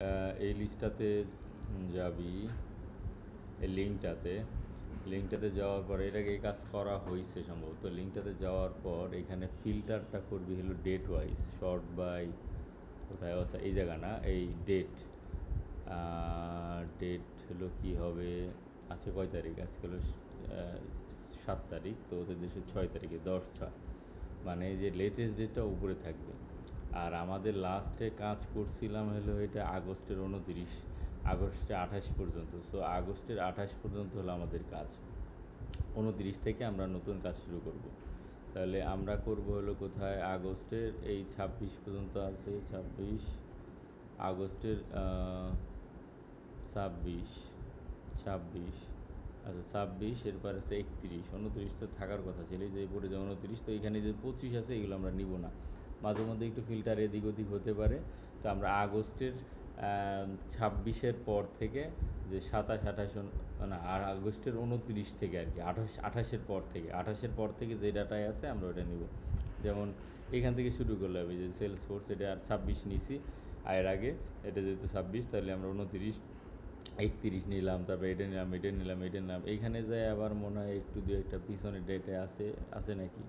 এই লিস্টটাতে যাবি, এই লিঙ্কটাতে যাওয়ার পর এটাকে এই কাজ করা হয়েছে সম্ভবত। লিঙ্কটাতে যাওয়ার পর এখানে ফিল্টারটা করবি হলো ডেট ওয়াইজ, শর্ট বাই কোথায় আছে এই জায়গা না, এই ডেট। ডেট হলো কি হবে, আজকে কয় তারিখ, আজকে হলো 7 তারিখ, তো ওদের দেশে 6 তারিখে 10/6, মানে এই যে লেটেস্ট ডেটটা উপরে থাকবে। আর আমাদের লাস্টে কাজ করছিলাম হলো এটা আগস্টের 29, আগস্টের 28 পর্যন্ত। সো আগস্টের 28 পর্যন্ত হলো আমাদের কাজ, 29 থেকে আমরা নতুন কাজ শুরু করব। তাহলে আমরা করব হলো কোথায়, আগস্টের এই 26 পর্যন্ত আছে, 26 আগস্টের 26, 26, আচ্ছা 26, এরপর আছে 31, 29 তো থাকার কথা ছিল, যে পড়ে যায় 29। তো এখানে যে 25 আছে এগুলো আমরা নিব না, মাঝে মধ্যে একটু ফিল্টার এদিক ওদিক হতে পারে। তো আমরা আগস্টের 26-এর পর থেকে, যে 27, 28, না আর আগস্টের 29 থেকে আর কি, 28-এর পর থেকে, 28-এর পর থেকে যে ডাটায় আছে আমরা ওটা নিব। যেমন এখান থেকে শুরু করলে হবে, যে সেলস ফোর্স এটা আর 26 নিছি এর আগে, এটা যেহেতু 26 তাহলে আমরা 29, 31 নিলাম, তারপরে এটা নিলাম, এটা নিলাম, এটা নিলাম। এইখানে যায় আবার মনে হয় একটু দু একটা পিছনের ডেটে আছে নাকি।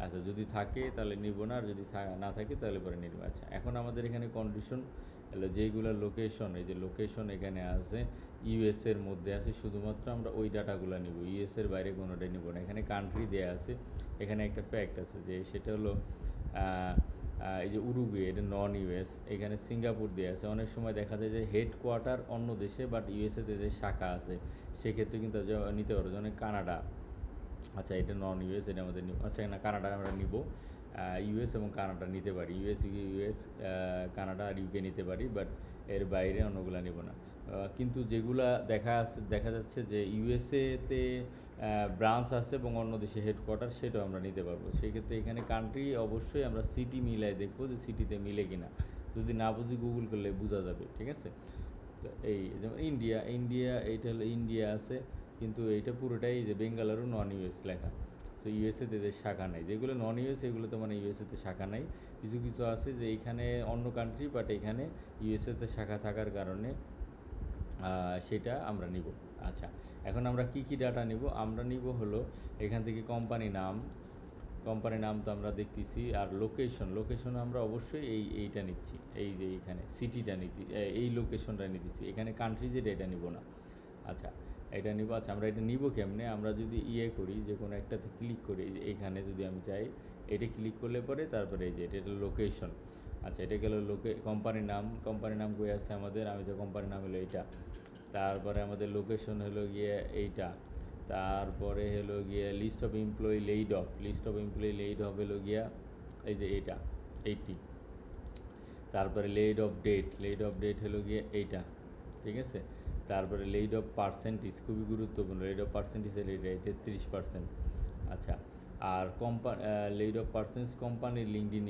আচ্ছা যদি থাকে তাহলে নিব না, আর যদি না থাকে তাহলে পরে নিব। আচ্ছা এখন আমাদের এখানে কন্ডিশন হলো যেইগুলো লোকেশন, এই যে লোকেশন এখানে আছে ইউএসের মধ্যে আছে, শুধুমাত্র আমরা ওই ডাটাগুলো নিব, ইউএসের বাইরে কোনোটাই নিব না। এখানে কান্ট্রি দেয়া আছে, এখানে একটা ফ্যাক্ট আছে যে সেটা হলো এই যে উরুগুয়ে, এটা নন ইউএস। এখানে সিঙ্গাপুর দেওয়া আছে, অনেক সময় দেখা যায় যে হেডকোয়ার্টার অন্য দেশে বাট ইউএসএতে যে শাখা আছে সেক্ষেত্রে কিন্তু নিতে পারো, যেমন কানাডা। আচ্ছা এটা নন ইউএস, এটা আমাদের আচ্ছা না, কানাডা আমরা নিব, ইউএস এবং কানাডা নিতে পারি, ইউএস কানাডা আর ইউকে নিতে পারি, বাট এর বাইরে অন্যগুলো নিব না। কিন্তু যেগুলা দেখা যাচ্ছে যে ইউএসএতে ব্রাঞ্চ আছে এবং অন্য দেশে হেডকোয়ার্টার, সেটাও আমরা নিতে পারবো। সেক্ষেত্রে এখানে কান্ট্রি অবশ্যই আমরা সিটি মিলাই দেখবো যে সিটিতে মিলে কিনা, যদি না বুঝি গুগল করলে বোঝা যাবে, ঠিক আছে। তো এই যেমন ইন্ডিয়া এইটা হলো ইন্ডিয়া আছে, কিন্তু এইটা পুরোটাই যে বেঙ্গালুরু নন ইউএস লেখা। তো ইউএসএতে এদের শাখা নাই, যেগুলো নন ইউএস এগুলোতে মানে ইউএসএতে শাখা নাই। কিছু কিছু আছে যে এইখানে অন্য কান্ট্রি বাট এখানে ইউএসএতে শাখা থাকার কারণে সেটা আমরা নিব। আচ্ছা এখন আমরা কি কি ডাটা নিব, আমরা নিব হলো এখান থেকে কোম্পানি নাম তো আমরা দেখতেছি, আর লোকেশন আমরা অবশ্যই এইটা নিচ্ছি, এই যে এইখানে সিটিটা নিচ্ছি, এই লোকেশনটা নিতেছি, এখানে কান্ট্রি যেটা এটা নিব না। আচ্ছা এটা নিব। আচ্ছা আমরা এটা নিব কেমনে, আমরা যদি করি, যে কোনো একটাতে ক্লিক করি, যে এইখানে যদি আমি চাই এটা ক্লিক করলে পরে তারপরে এই যে এটা লোকেশন। আচ্ছা এটা গেল কোম্পানির নাম কই আছে আমাদের, আমি যে কোম্পানির নাম হলো এইটা, তারপরে আমাদের লোকেশন হলো গিয়ে এইটা, তারপরে হলো গিয়ে list of employee laid off হলো গিয়া এই যে এইটা 80, তারপরে লেইড অফ ডেট হলো গিয়ে এইটা, ঠিক আছে। তারপরে লেইড অফ পার্সেন্টেজ খুবই গুরুত্বপূর্ণ, লেইড অফ পার্সেন্টেজের এইটা 33%। আচ্ছা আর laid off percentage company LinkedIn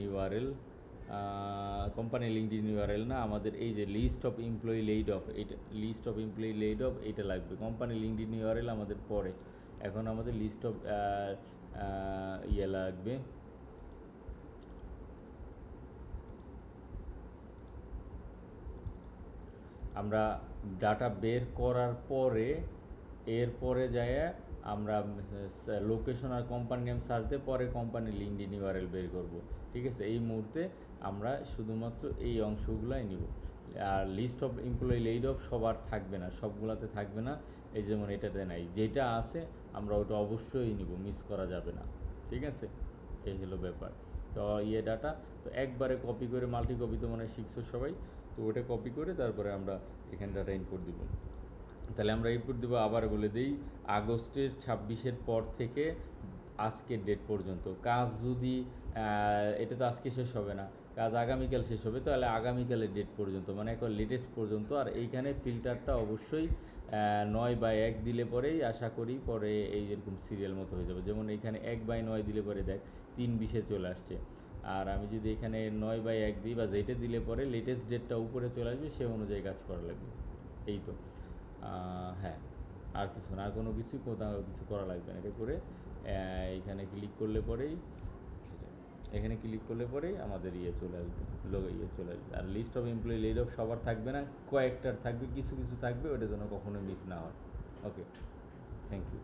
URL না, আমাদের এই যে list of employee laid off এইটা লাগবে। কোম্পানি লিঙ্কড ইন ইউআরএল আমাদের পরে, এখন আমাদের লিস্ট অফ লাগবে। আমরা ডাটা বের করার পরে এরপরে যায় আমরা লোকেশন আর কোম্পানি নেম সার্চ দিয়ে পরে কোম্পানি লিঙ্কড ইন ইউআরএল বের করব, ঠিক আছে। এই মুহূর্তে আমরা শুধুমাত্র এই অংশগুলাই নিব। আর list of employee laid off সবার থাকবে না, সবগুলাতে থাকবে না, এই যেমন এটাতে নাই, যেটা আছে আমরা ওটা অবশ্যই নিব, মিস করা যাবে না, ঠিক আছে। এই হলো ব্যাপার। তো ডাটা তো একবারে কপি করে, মাল্টি কপি তো মানে শিখছো সবাই, তো ওটা কপি করে তারপরে আমরা এখানে ডাটা ইনপুট দিব। তাহলে আমরা ইনপুট দেবো, আবার বলে দিই, আগস্টের 26-এর পর থেকে আজকের ডেট পর্যন্ত কাজ, যদি এটা তো আজকে শেষ হবে না, কাজ আগামীকাল শেষ হবে, তাহলে আগামীকালের ডেট পর্যন্ত মানে এখন লেটেস্ট পর্যন্ত। আর এইখানে ফিল্টারটা অবশ্যই 9/1 দিলে পরেই আশা করি পরে এই যেরকম সিরিয়াল মতো হয়ে যাবে। যেমন এখানে 1/9 দিলে পরে দেখ 3:20-এ চলে আসছে, আর আমি যদি এখানে 9/1 দিই বা যেটা দিলে পরে লেটেস্ট ডেটটা উপরে চলে আসবে, সে অনুযায়ী কাজ করা লাগবে। এই তো হ্যাঁ, আর কিছু না, আর কোনো কোথাও কিছু করা লাগবে না, এটা করে এইখানে ক্লিক করলে পরেই এখানে ক্লিক করলে পরেই আমাদের ইয়ে চলে আসবে, ইয়ে চলে আসবে। আর list of employee laid off সবার থাকবে না, কয়েকটার থাকবে, কিছু কিছু থাকবে, ওটা যেন কখনো মিস না হয়। ওকে, থ্যাংক ইউ।